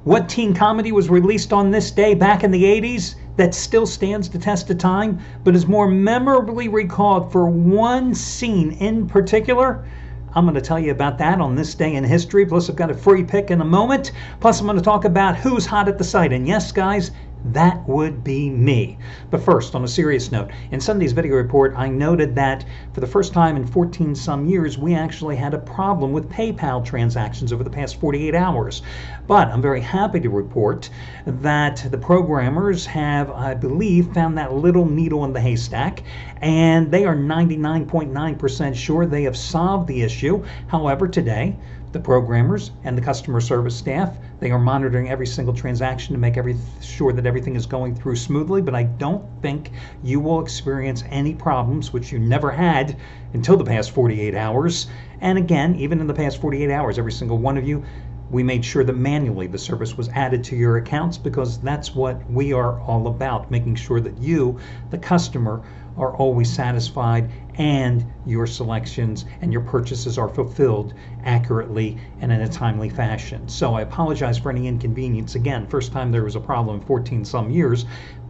What teen comedy was released on this day back in the 80s that still stands the test of time, but is more memorably recalled for one scene in particular? I'm going to tell you about that on this day in history. Plus, I've got a free pick in a moment. Plus, I'm going to talk about who's hot at the site. And yes, guys, that would be me. But first, on a serious note, in Sunday's video report, I noted that for the first time in 14 some years, we actually had a problem with PayPal transactions over the past 48 hours. But I'm very happy to report that the programmers have, I believe, found that little needle in the haystack, and they are 99.9% sure they have solved the issue. However, today, the programmers and the customer service staff, they are monitoring every single transaction to make sure that everything is going through smoothly, but I don't think you will experience any problems, which you never had until the past 48 hours. And again, even in the past 48 hours, every single one of you, we made sure that manually the service was added to your accounts, because that's what we are all about, making sure that you, the customer, are always satisfied and your selections and your purchases are fulfilled accurately and in a timely fashion. So I apologize for any inconvenience. Again, first time there was a problem in 14 some years,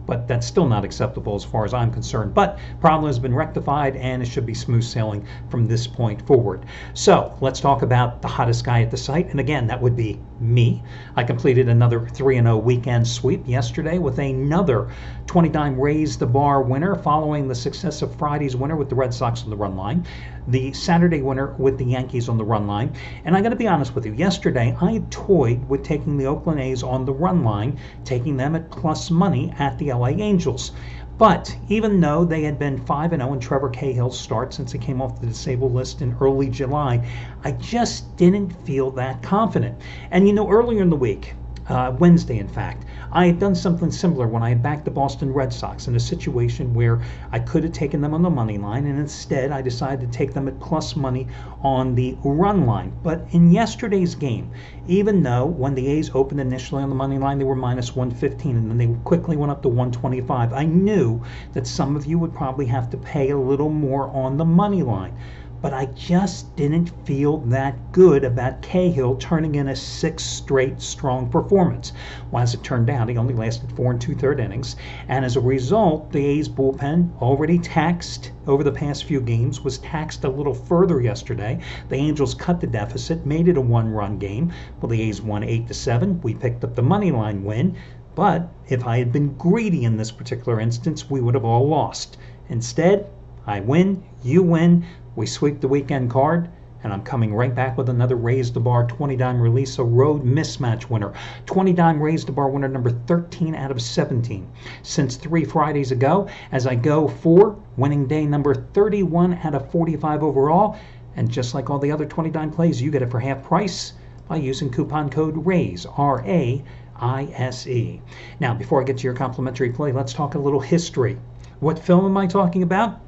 but that's still not acceptable as far as I'm concerned. But problem has been rectified, and it should be smooth sailing from this point forward. So let's talk about the hottest guy at the site, and again, that would be me. I completed another 3-0 weekend sweep yesterday with another 20-dime raise the bar winner, following the success of Friday's winner with the Red Sox on the run line, the Saturday winner with the Yankees on the run line. And I got to be honest with you, yesterday I toyed with taking the Oakland A's on the run line, taking them at plus money at the LA Angels. But even though they had been 5-0 in Trevor Cahill's start since he came off the disabled list in early July, I just didn't feel that confident. And you know, earlier in the week, Wednesday in fact, I had done something similar when I had backed the Boston Red Sox in a situation where I could have taken them on the money line, and instead I decided to take them at plus money on the run line. But in yesterday's game, even though when the A's opened initially on the money line they were minus 115 and then they quickly went up to 125, I knew that some of you would probably have to pay a little more on the money line. But I just didn't feel that good about Cahill turning in a 6 straight strong performance. Well, as it turned out, he only lasted 4 2/3 innings, and as a result, the A's bullpen, already taxed over the past few games, was taxed a little further yesterday. The Angels cut the deficit, made it a 1-run game. Well, the A's won 8-7. We picked up the money line win, but if I had been greedy in this particular instance, we would have all lost. Instead, I win, you win. We sweep the weekend card, and I'm coming right back with another Raise the Bar 20-dime release, a road mismatch winner. 20-dime Raise the Bar winner number 13 out of 17 since 3 Fridays ago, as I go for winning day number 31 out of 45 overall. And just like all the other 20-dime plays, you get it for half price by using coupon code RAISE, R-A-I-S-E. Now, before I get to your complimentary play, let's talk a little history. What film am I talking about?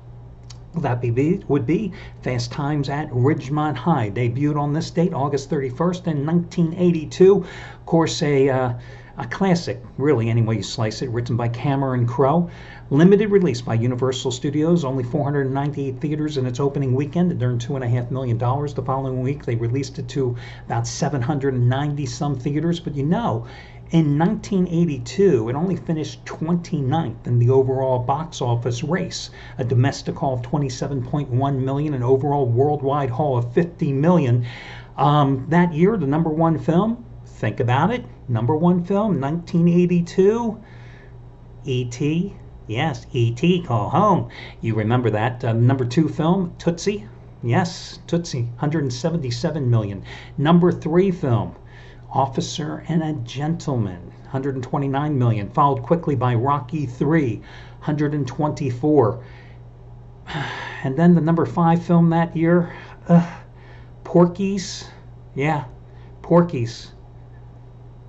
That would be Fast Times at Ridgemont High. Debuted on this date, August 31st in 1982. Of course, a classic, really, any way you slice it, written by Cameron Crowe. Limited release by Universal Studios, only 498 theaters in its opening weekend. It earned $2.5 million. The following week, they released it to about 790-some theaters. But you know, in 1982, it only finished 29th in the overall box office race. A domestic haul of $27.1 million, an overall worldwide haul of $50 million. That year, the number one film, think about it, number one film, 1982, E.T. Yes, E.T. Call Home. You remember that. Number 2 film, Tootsie. Yes, Tootsie, $177 million. Number 3 film, Officer and a Gentleman, $129 million, followed quickly by Rocky III, $124. And then the number 5 film that year, Porky's. Yeah, Porky's.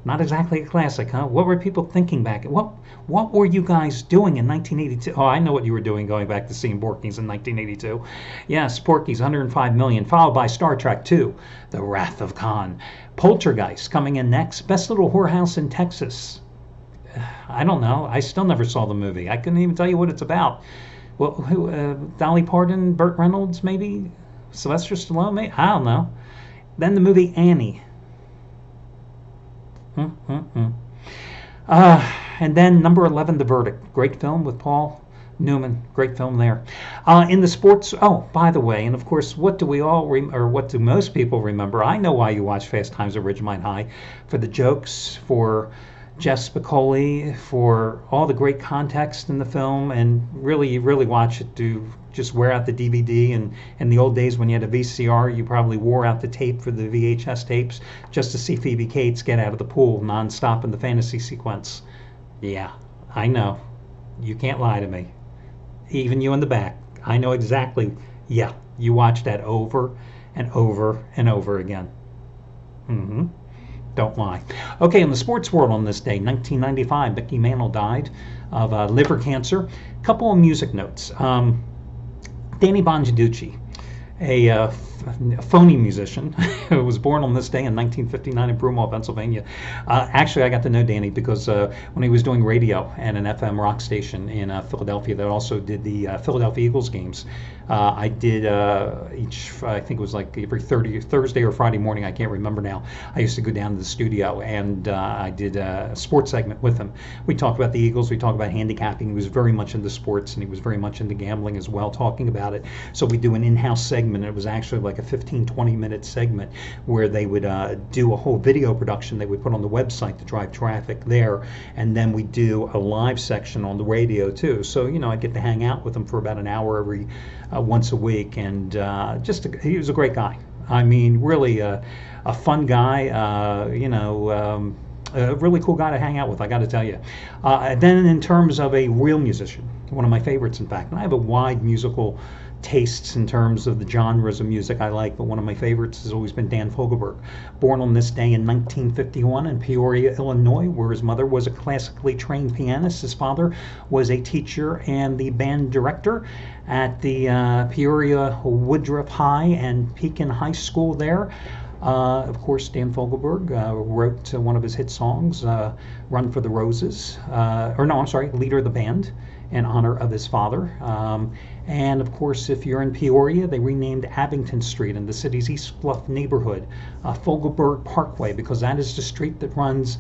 Not exactly a classic, huh? What were people thinking back? What were you guys doing in 1982? Oh, I know what you were doing going back to seeing Porky's in 1982. Yes, Porky's, $105 million, followed by Star Trek II, The Wrath of Khan. Poltergeist coming in next. Best Little Whorehouse in Texas. I don't know. I still never saw the movie. I couldn't even tell you what it's about. Well, Dolly Parton, Burt Reynolds, maybe? Sylvester Stallone, maybe? I don't know. Then the movie Annie. Mm-mm-mm. And then number 11, The Verdict. Great film with Paul Newman. Great film there. In the sports, oh, by the way, and of course, what do we all, or what do most people remember? I know why you watch Fast Times at Ridgemont High. For the jokes, for Jeff Spicoli, for all the great context in the film, and really, you really watch it to just wear out the DVD. And in the old days when you had a VCR, you probably wore out the tape for the VHS tapes just to see Phoebe Cates get out of the pool nonstop in the fantasy sequence. Yeah, I know. You can't lie to me. Even you in the back. I know exactly. Yeah, you watch that over and over and over again. Mm-hmm. Don't lie. Okay, in the sports world on this day, 1995, Mickey Mantle died of liver cancer. A couple of music notes. Danny Bongiaducci, a phony musician who was born on this day in 1959 in Broomall, Pennsylvania. Actually, I got to know Danny because when he was doing radio at an FM rock station in Philadelphia that also did the Philadelphia Eagles games, I did I think it was like every Thursday or Friday morning, I can't remember now. I used to go down to the studio and I did a sports segment with him. We talked about the Eagles, we talked about handicapping. He was very much into sports and he was very much into gambling as well, talking about it. So we do an in-house segment. It was actually like a 15-20 minute segment where they would do a whole video production they would put on the website to drive traffic there, and then we do a live section on the radio too. So I'd get to hang out with him for about an hour every once a week, and he was a great guy. I mean, really a fun guy. A really cool guy to hang out with, I got to tell you. Then in terms of a real musician, one of my favorites, in fact, and I have a wide musical tastes in terms of the genres of music I like, but one of my favorites has always been Dan Fogelberg. Born on this day in 1951 in Peoria, Illinois, where his mother was a classically trained pianist. His father was a teacher and the band director at the Peoria Woodruff High and Pekin High School there. Of course, Dan Fogelberg wrote one of his hit songs, Run for the Roses, Leader of the Band, in honor of his father. And of course, if you're in Peoria, they renamed Abington Street in the city's East Bluff neighborhood Fogelberg Parkway, because that is the street that runs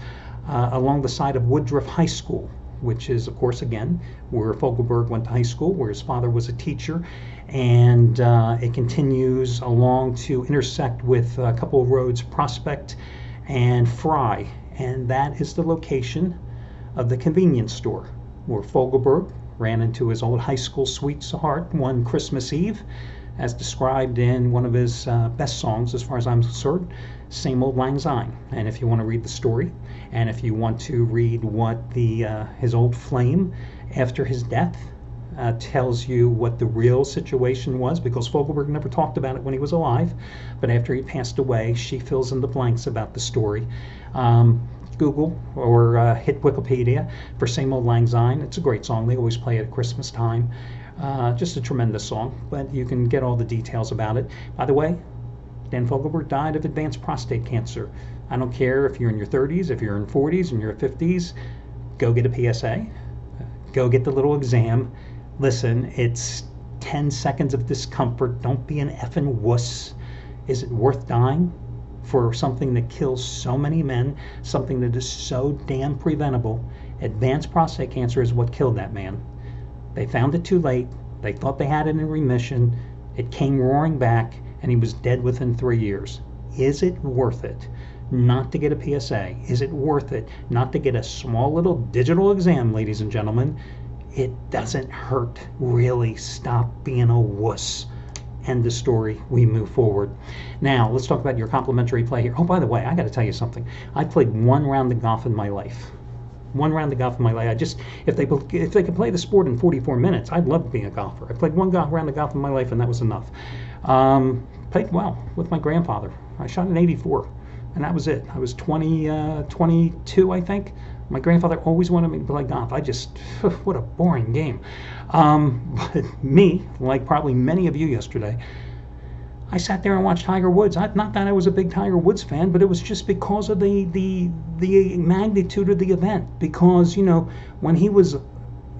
along the side of Woodruff High School, which is, of course, again, where Fogelberg went to high school, where his father was a teacher. And it continues along to intersect with a couple of roads, Prospect and Fry. And that is the location of the convenience store where Fogelberg ran into his old high school sweetheart one Christmas Eve, as described in one of his best songs, as far as I'm concerned, Same Old Lang Syne. And if you want to read the story, and if you want to read what his old flame after his death tells you what the real situation was, because Fogelberg never talked about it when he was alive, but after he passed away, she fills in the blanks about the story. Google or hit Wikipedia for Same Old Lang Syne. It's a great song. They always play it at Christmas time. Just a tremendous song, but you can get all the details about it. By the way, Dan Fogelberg died of advanced prostate cancer. I don't care if you're in your 30s, if you're in 40s, and you're 50s, go get a PSA. Go get the little exam. Listen, it's 10 seconds of discomfort. Don't be an effing wuss. Is it worth dying for something that kills so many men, something that is so damn preventable? Advanced prostate cancer is what killed that man. They found it too late. They thought they had it in remission. It came roaring back, and he was dead within 3 years. Is it worth it not to get a PSA? Is it worth it not to get a small little digital exam, ladies and gentlemen? It doesn't hurt, really. Stop being a wuss. End the story. We move forward. Now, let's talk about your complimentary play here. Oh, by the way, I got to tell you something. I played one round of golf in my life. One round of golf in my life. If they could play the sport in 44 minutes, I'd love being a golfer. I played one round of golf in my life, and that was enough. Played well with my grandfather. I shot an 84, and that was it. I was 22, I think. My grandfather always wanted me to play golf. What a boring game. But me, like probably many of you yesterday, I sat there and watched Tiger Woods. Not that I was a big Tiger Woods fan, but it was just because of the magnitude of the event. Because, when he was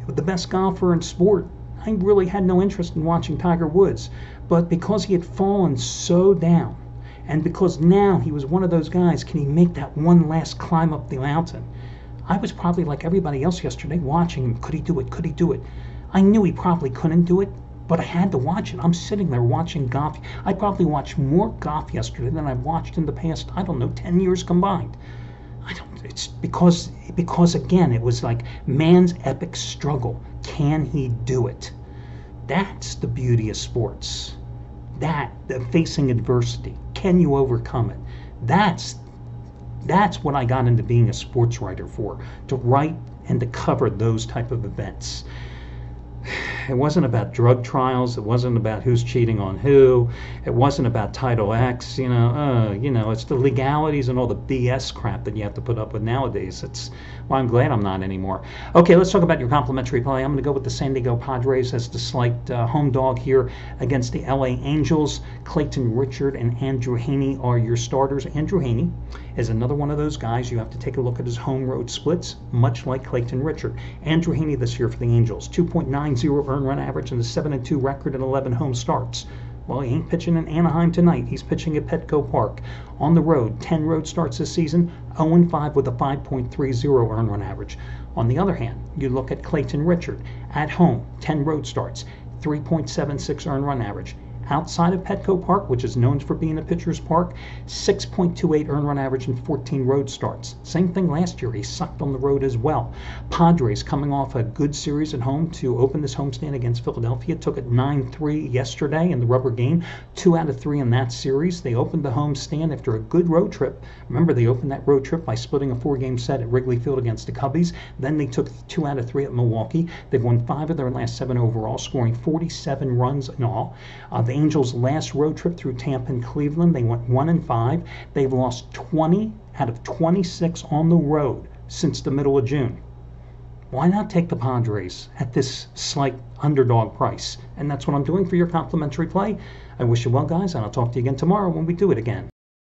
the best golfer in sport, I really had no interest in watching Tiger Woods. But because he had fallen so down, And because now he was one of those guys, can he make that one last climb up the mountain? I was probably like everybody else yesterday watching him. Could he do it? Could he do it? I knew he probably couldn't do it, but I had to watch it. I'm sitting there watching golf. I probably watched more golf yesterday than I've watched in the past, I don't know, 10 years combined. It's because again, it was like man's epic struggle. Can he do it? That's the beauty of sports. Facing adversity. Can you overcome it? That's what I got into being a sports writer for, to write and to cover those type of events. It wasn't about drug trials. It wasn't about who's cheating on who. It wasn't about Title X. It's the legalities and all the BS crap that you have to put up with nowadays. I'm glad I'm not anymore. Okay, let's talk about your complimentary play. I'm going to go with the San Diego Padres as the slight home dog here against the LA Angels. Clayton Richard and Andrew Heaney are your starters. Andrew Heaney is another one of those guys. You have to take a look at his home road splits, much like Clayton Richard. Andrew Heaney this year for the Angels, 2.90 earned run average and a 7-2 record and 11 home starts. Well, he ain't pitching in Anaheim tonight. He's pitching at Petco Park. On the road, 10 road starts this season, 0-5 with a 5.30 earned run average. On the other hand, you look at Clayton Richard. At home, 10 road starts, 3.76 earned run average. Outside of Petco Park, which is known for being a pitcher's park, 6.28 earned run average and 14 road starts. Same thing last year. He sucked on the road as well. Padres coming off a good series at home to open this homestand against Philadelphia. Took it 9-3 yesterday in the rubber game. 2 out of 3 in that series. They opened the homestand after a good road trip. Remember, they opened that road trip by splitting a 4-game set at Wrigley Field against the Cubbies. Then they took 2 out of 3 at Milwaukee. They've won 5 of their last 7 overall, scoring 47 runs in all. The Angels' last road trip through Tampa and Cleveland, they went 1-5. They've lost 20 out of 26 on the road since the middle of June. Why not take the Padres at this slight underdog price? And that's what I'm doing for your complimentary play. I wish you well, guys, and I'll talk to you again tomorrow when we do it again.